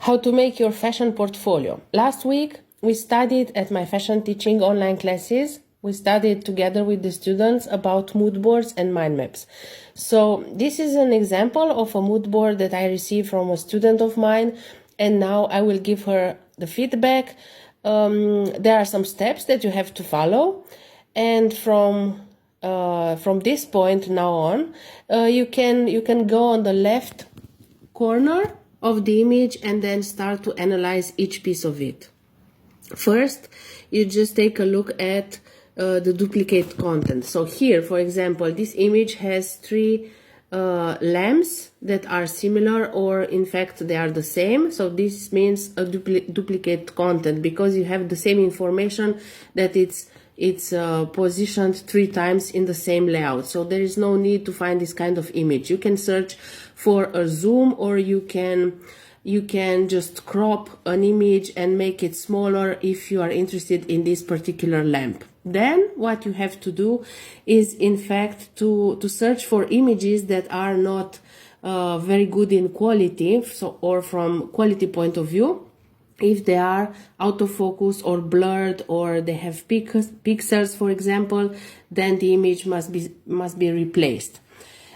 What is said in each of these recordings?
How to make your fashion portfolio. Last week, we studied at my fashion teaching online classes. We studied together with the students about mood boards and mind maps. So this is an example of a mood board that I received from a student of mine, and now I will give her the feedback. There are some steps that you have to follow, and from this point now on, you can go on the left corner of the image and then start to analyze each piece of it. First, you just take a look at the duplicate content. So here, for example, this image has three lamps that are similar, or in fact they are the same. So this means a duplicate content, because you have the same information that it's positioned 3 times in the same layout. So there is no need to find this kind of image. You can search for a zoom, or you can just crop an image and make it smaller if you are interested in this particular lamp. Then what you have to do is, in fact, to search for images that are not very good in quality, or from quality point of view. If they are out of focus or blurred, or they have pixels, for example, then the image must be replaced.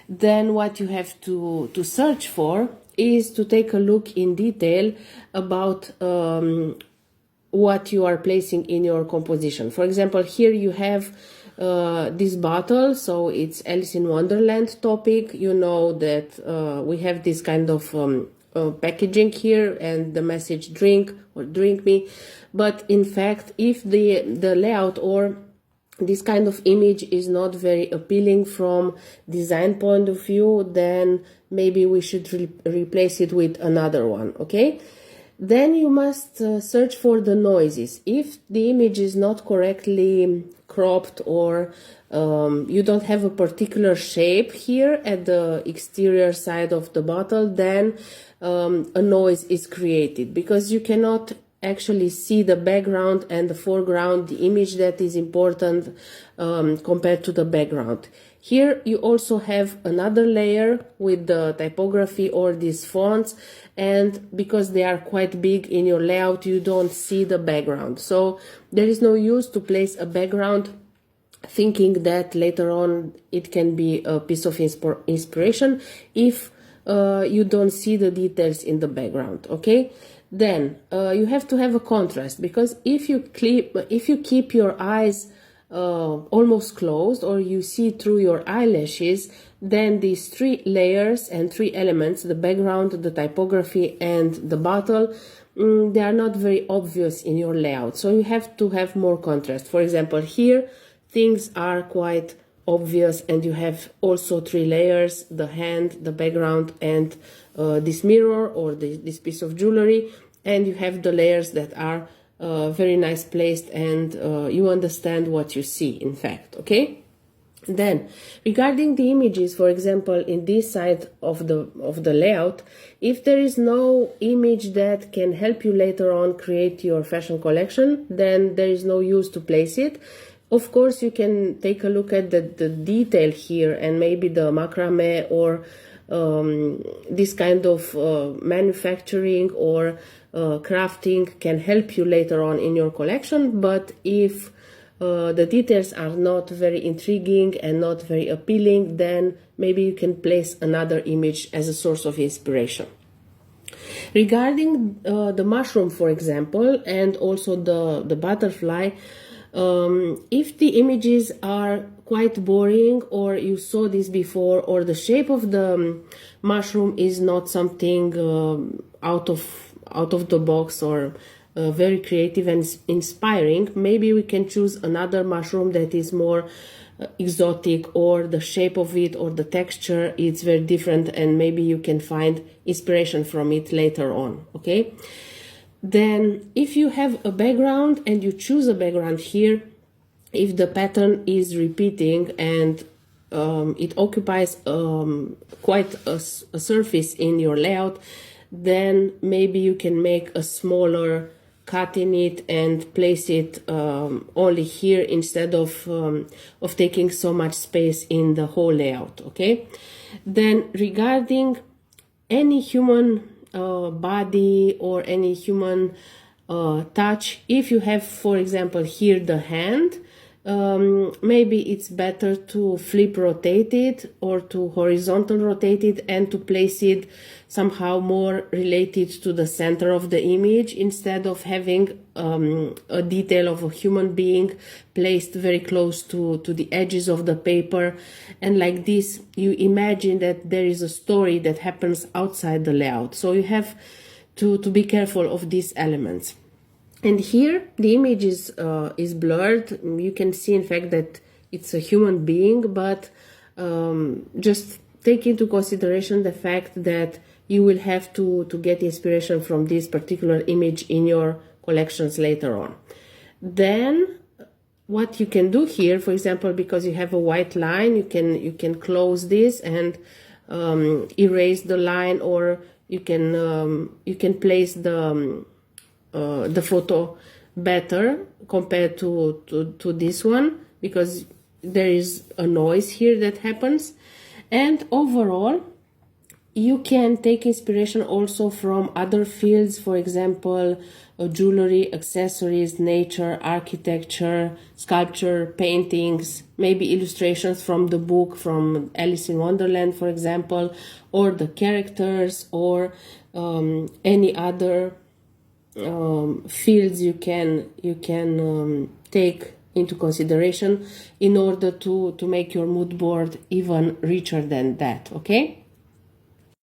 Then what you have to search for is to take a look in detail about what you are placing in your composition. For example, here you have this bottle, so it's Alice in Wonderland topic. You know that we have this kind of packaging here, and the message drink or drink me. But in fact, if the layout or this kind of image is not very appealing from design point of view, then maybe we should replace it with another one. Okay, then you must search for the noises. If the image is not correctly cropped, or you don't have a particular shape here at the exterior side of the bottle, then a noise is created, because you cannot actually see the background and the foreground, the image that is important compared to the background. Here you also have another layer with the typography or these fonts, and because they are quite big in your layout, you don't see the background. So there is no use to place a background thinking that later on it can be a piece of inspiration if you don't see the details in the background. Okay, then you have to have a contrast, because if you keep your eyes almost closed, or you see through your eyelashes, then these 3 layers and 3 elements, the background, the typography, and the bottle, they are not very obvious in your layout. So you have to have more contrast. For example, here things are quite obvious, and you have also 3 layers, the hand, the background, and this mirror or this piece of jewelry, and you have the layers that are very nice placed, and you understand what you see, in fact. Okay, then regarding the images, for example, in this side of the layout, if there is no image that can help you later on create your fashion collection, then there is no use to place it. Of course, you can take a look at the detail here, and maybe the macrame or this kind of manufacturing or crafting can help you later on in your collection. But if the details are not very intriguing and not very appealing, then maybe you can place another image as a source of inspiration. Regarding the mushroom, for example, and also the butterfly, if the images are quite boring, or you saw this before, or the shape of the mushroom is not something out of the box or very creative and inspiring, maybe we can choose another mushroom that is more exotic, or the shape of it or the texture is very different, and maybe you can find inspiration from it later on. Okay, then if you have a background and you choose a background here, if the pattern is repeating and it occupies quite a surface in your layout, then maybe you can make a smaller cut in it and place it only here, instead of taking so much space in the whole layout. Okay, then regarding any human body or any human touch. If you have, for example, here the hand, maybe it's better to flip rotate it or to horizontal rotate it and to place it somehow more related to the center of the image instead of having a detail of a human being placed very close to the edges of the paper. And like this, you imagine that there is a story that happens outside the layout. So you have to be careful of these elements. And here the image is blurred. You can see, in fact, that it's a human being, but just take into consideration the fact that you will have to get inspiration from this particular image in your collections later on. Then what you can do here, for example, because you have a white line, you can close this and erase the line, or you can place the photo better compared to this one, because there is a noise here that happens. And overall, you can take inspiration also from other fields, for example, jewelry, accessories, nature, architecture, sculpture, paintings, maybe illustrations from the book from Alice in Wonderland, for example, or the characters, or any other fields you can take into consideration in order to make your mood board even richer than that. Okay.